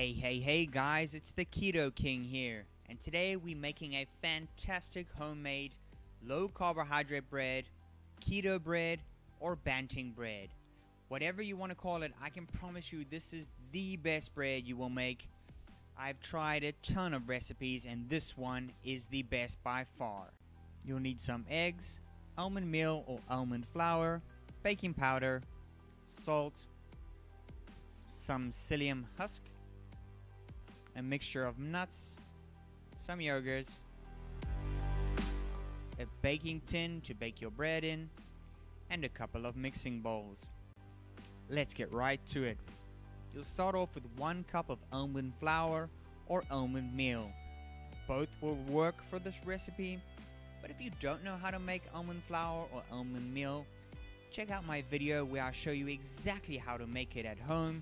Hey guys, it's the Keto King here, and today we're making a fantastic homemade low carbohydrate bread, keto bread, or banting bread. Whatever you want to call it, I can promise you this is the best bread you will make. I've tried a ton of recipes and this one is the best by far. You'll need some eggs, almond meal or almond flour, baking powder, salt, some psyllium husk, a mixture of nuts, some yogurt, a baking tin to bake your bread in, and a couple of mixing bowls. Let's get right to it. You'll start off with 1 cup of almond flour or almond meal. Both will work for this recipe, but if you don't know how to make almond flour or almond meal, check out my video where I show you exactly how to make it at home.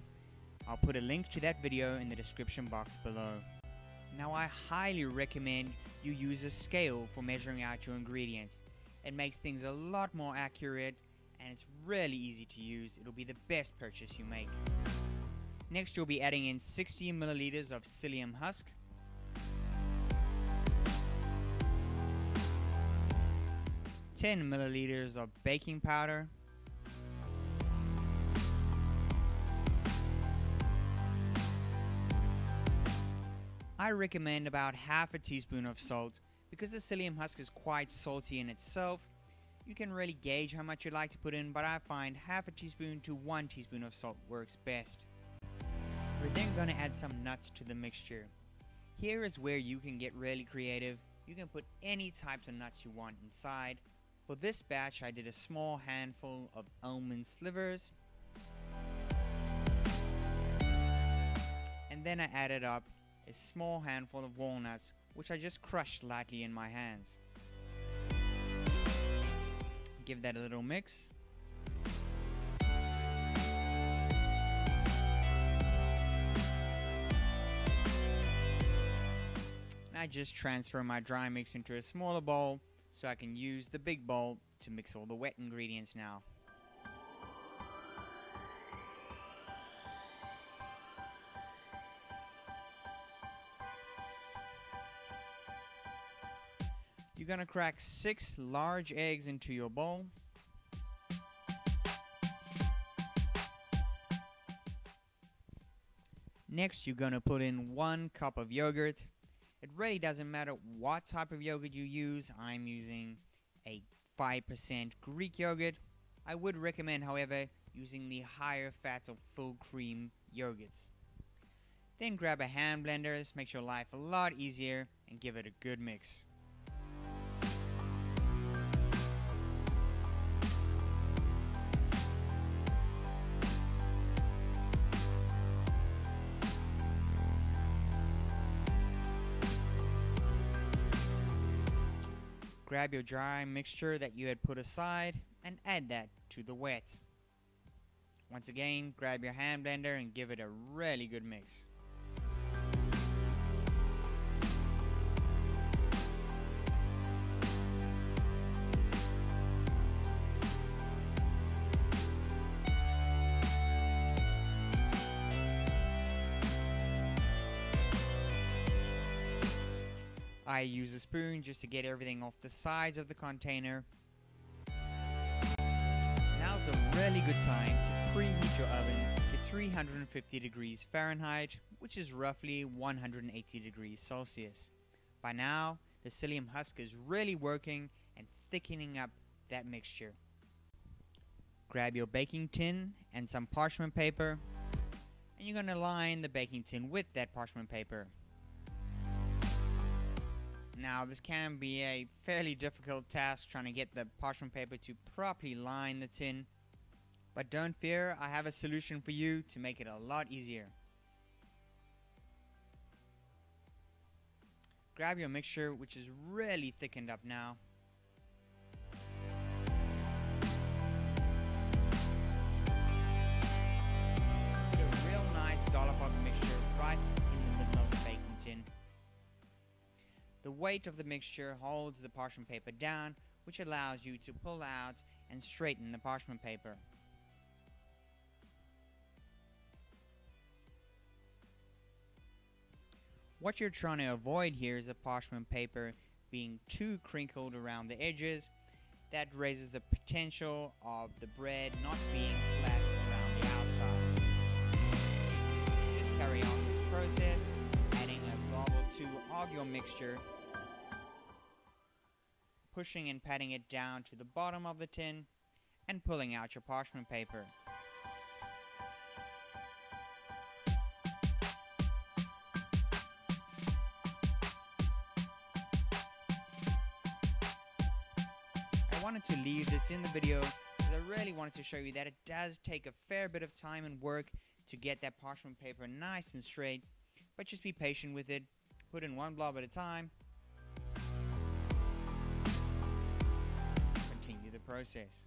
I'll put a link to that video in the description box below. Now I highly recommend you use a scale for measuring out your ingredients. It makes things a lot more accurate and it's really easy to use. It'll be the best purchase you make. Next you'll be adding in 60 milliliters of psyllium husk, ten milliliters of baking powder, I recommend about half a teaspoon of salt because the psyllium husk is quite salty in itself. You can really gauge how much you like to put in, but I find half a teaspoon to 1 teaspoon of salt works best. We're then going to add some nuts to the mixture. Here is where you can get really creative. You can put any types of nuts you want inside. For this batch I did a small handful of almond slivers, and then I added up a small handful of walnuts, which I just crushed lightly in my hands. Give that a little mix. And I just transfer my dry mix into a smaller bowl so I can use the big bowl to mix all the wet ingredients now. You're going to crack 6 large eggs into your bowl. Next, you're going to put in 1 cup of yogurt. It really doesn't matter what type of yogurt you use. I'm using a 5% Greek yogurt. I would recommend, however, using the higher fat or full cream yogurts. Then grab a hand blender. This makes your life a lot easier, and give it a good mix. Grab your dry mixture that you had put aside and add that to the wet. Once again, grab your hand blender and give it a really good mix. I use a spoon just to get everything off the sides of the container. Now it's a really good time to preheat your oven to 350 degrees Fahrenheit, which is roughly 180 degrees Celsius. By now, the psyllium husk is really working and thickening up that mixture. Grab your baking tin and some parchment paper, and you're going to line the baking tin with that parchment paper. Now this can be a fairly difficult task trying to get the parchment paper to properly line the tin, but don't fear, I have a solution for you to make it a lot easier. Grab your mixture, which is really thickened up now. Put a real nice dollop of mixture right in the middle of the baking tin. The weight of the mixture holds the parchment paper down, which allows you to pull out and straighten the parchment paper. What you're trying to avoid here is the parchment paper being too crinkled around the edges. That raises the potential of the bread not being flat around the outside. Just carry on this process, adding a blob or two of your mixture, pushing and patting it down to the bottom of the tin, and pulling out your parchment paper. I wanted to leave this in the video because I really wanted to show you that it does take a fair bit of time and work to get that parchment paper nice and straight, but just be patient with it. Put in one blob at a time. Continue the process.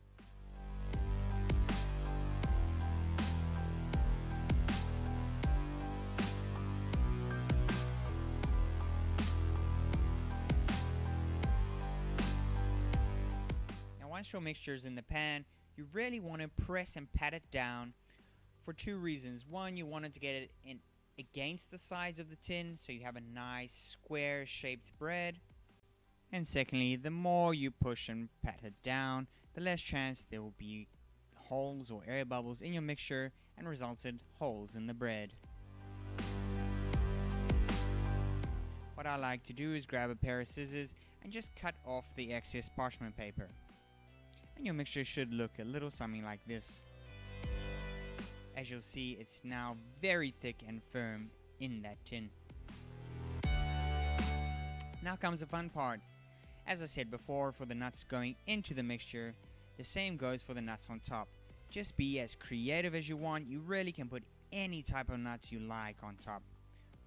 Once your mixture is in the pan, you really want to press and pat it down for two reasons. One, you want it to get it in against the sides of the tin so you have a nice square shaped bread. And secondly, the more you push and pat it down, the less chance there will be holes or air bubbles in your mixture and resulted holes in the bread. What I like to do is grab a pair of scissors and just cut off the excess parchment paper. And your mixture should look a little something like this. As you'll see, it's now very thick and firm in that tin. Now comes the fun part. As I said before, for the nuts going into the mixture, the same goes for the nuts on top. Just be as creative as you want. You really can put any type of nuts you like on top.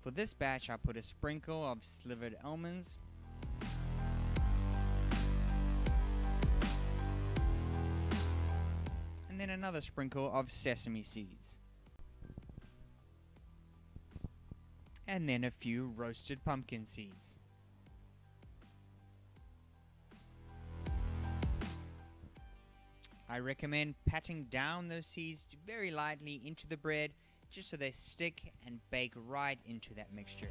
For this batch, I put a sprinkle of slivered almonds, and then another sprinkle of sesame seeds, and then a few roasted pumpkin seeds. I recommend patting down those seeds very lightly into the bread just so they stick and bake right into that mixture.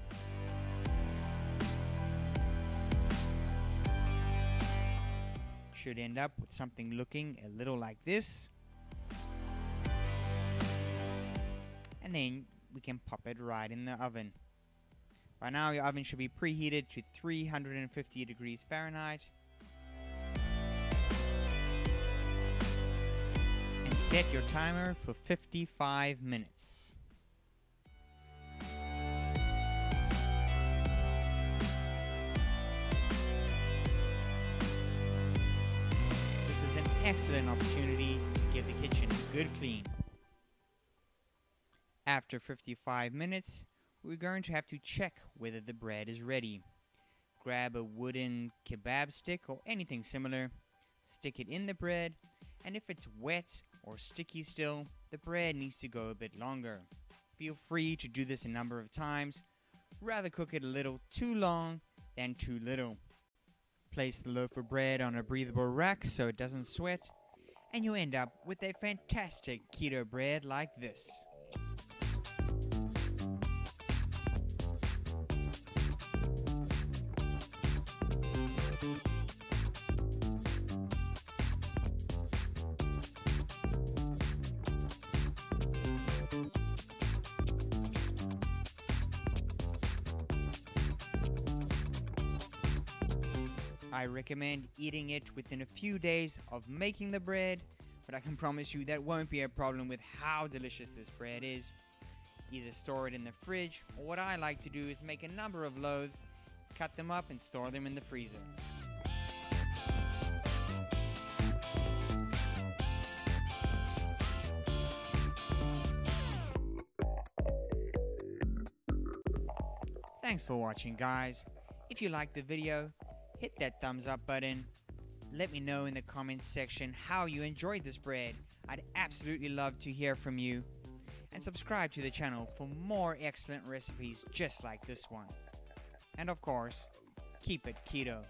Should end up with something looking a little like this. And then we can pop it right in the oven. By now your oven should be preheated to 350 degrees Fahrenheit. And set your timer for 55 minutes. This is an excellent opportunity to give the kitchen a good clean. After 55 minutes, we're going to have to check whether the bread is ready. Grab a wooden kebab stick or anything similar, stick it in the bread, and if it's wet or sticky still, the bread needs to go a bit longer. Feel free to do this a number of times. Rather cook it a little too long than too little. Place the loaf of bread on a breathable rack so it doesn't sweat, and you end up with a fantastic keto bread like this. I recommend eating it within a few days of making the bread, but I can promise you that won't be a problem with how delicious this bread is. Either store it in the fridge, or what I like to do is make a number of loaves, cut them up and store them in the freezer. Thanks for watching, guys. If you liked the video, hit that thumbs up button. Let me know in the comments section how you enjoyed this bread. I'd absolutely love to hear from you. And subscribe to the channel for more excellent recipes just like this one. And of course, keep it keto.